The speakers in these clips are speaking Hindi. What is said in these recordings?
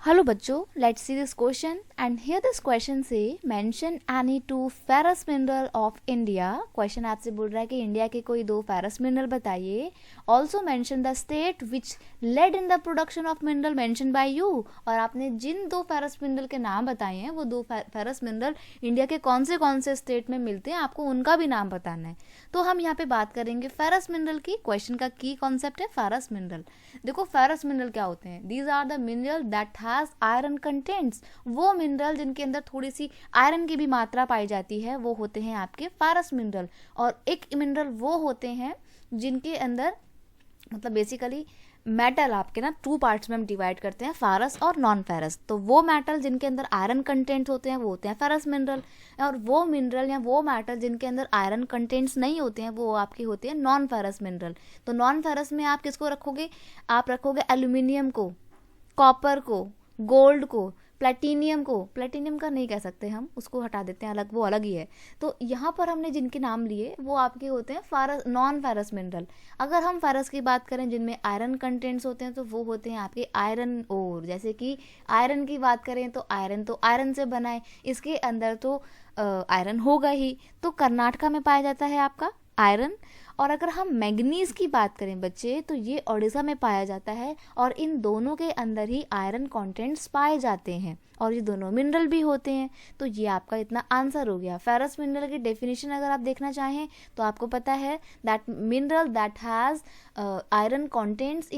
हेलो बच्चों, let's see this question and here this question से mention any two ferrous mineral of India. Question आपसे बोल रहा है कि इंडिया के कोई दो फेरस मिनरल बताइए। Also mention the state which lead in the production of mineral mention by you. और आपने जिन दो फेरस मिनरल के नाम बताए हैं वो दो फेरस मिनरल इंडिया के कौन से स्टेट में मिलते हैं, आपको उनका भी नाम बताना है। तो हम यहाँ पे बात करेंगे फेरस मिनरल की। क्वेश्चन का की कॉन्सेप्ट है फेरस मिनरल। देखो फेरस मिनरल क्या होते हैं? These are the mineral that has iron contents. वो मिनरल जिनके अंदर थोड़ी सी आयरन की भी मात्रा पाई जाती है वो होते हैं आपके फेरस मिनरल। और एक मिनरल वो होते हैं जिनके अंदर मतलब बेसिकली मेटल आपके ना टू पार्ट्स में हम डिवाइड करते हैं, फेरस और नॉन फेरस। तो वो मेटल जिनके अंदर आयरन कंटेंट होते हैं वो होते हैं फेरस मिनरल, और वो मिनरल या वो मेटल जिनके अंदर आयरन कंटेंट्स नहीं होते हैं वो आपके होते हैं नॉन फेरस मिनरल। तो नॉन फेरस में आप किसको रखोगे? आप रखोगे एल्यूमिनियम को, कॉपर को, गोल्ड को, प्लेटिनियम को। प्लेटिनियम का नहीं कह सकते हम, उसको हटा देते हैं, अलग, वो अलग ही है। तो यहाँ पर हमने जिनके नाम लिए वो आपके होते हैं फेरस, नॉन फेरस मिनरल। अगर हम फेरस की बात करें जिनमें आयरन कंटेंट्स होते हैं तो वो होते हैं आपके आयरन ओर। जैसे कि आयरन की बात करें तो आयरन से बना है, इसके अंदर तो आयरन होगा ही। तो कर्नाटका में पाया जाता है आपका आयरन। और अगर हम मैग्नीज की बात करें बच्चे तो ये ओडिशा में पाया जाता है, और इन दोनों के अंदर ही आयरन कंटेंट्स पाए जाते हैं और ये दोनों मिनरल भी होते हैं। तो ये आपका इतना आंसर हो गया। फेरस मिनरल की डेफिनेशन अगर आप देखना चाहें तो आपको पता है that mineral that has iron contents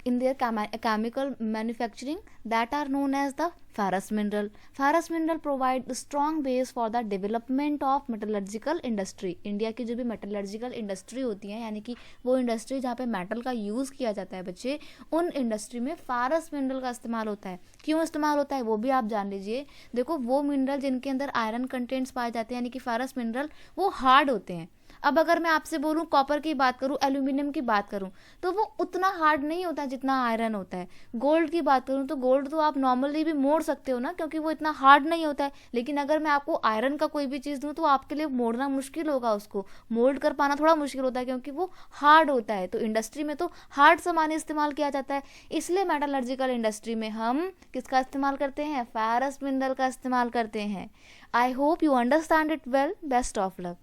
in their chemical manufacturing that are known as the ferrous mineral. Ferrous mineral provide strong base for the development of metallurgical industry. India की जो भी मेटलर्जिकल इंडस्ट्री होती है, यानी कि वो इंडस्ट्री जहाँ पे मेटल का यूज़ किया जाता है बच्चे, उन इंडस्ट्री में फेरस मिनरल का इस्तेमाल होता है। क्यों इस्तेमाल होता है वो भी आप जान लीजिए। देखो वो मिनरल जिनके अंदर आयरन कंटेंट्स पाए जाते हैं यानी कि फेरस मिनरल, वो हार्ड होते हैं। अब अगर मैं आपसे बोलूं कॉपर की बात करूं, एल्यूमिनियम की बात करूं तो वो उतना हार्ड नहीं होता जितना आयरन होता है। गोल्ड की बात करूं तो गोल्ड तो आप नॉर्मली भी मोड़ सकते हो ना, क्योंकि वो इतना हार्ड नहीं होता है। लेकिन अगर मैं आपको आयरन का कोई भी चीज़ दूं तो आपके लिए मोड़ना मुश्किल होगा, उसको मोल्ड कर पाना थोड़ा मुश्किल होता है क्योंकि वो हार्ड होता है। तो इंडस्ट्री में तो हार्ड सामान इस्तेमाल किया जाता है, इसलिए मेटलर्जिकल इंडस्ट्री में हम किसका इस्तेमाल करते हैं? फेरस मिनरल का इस्तेमाल करते हैं। I hope you understand it well. Best of luck.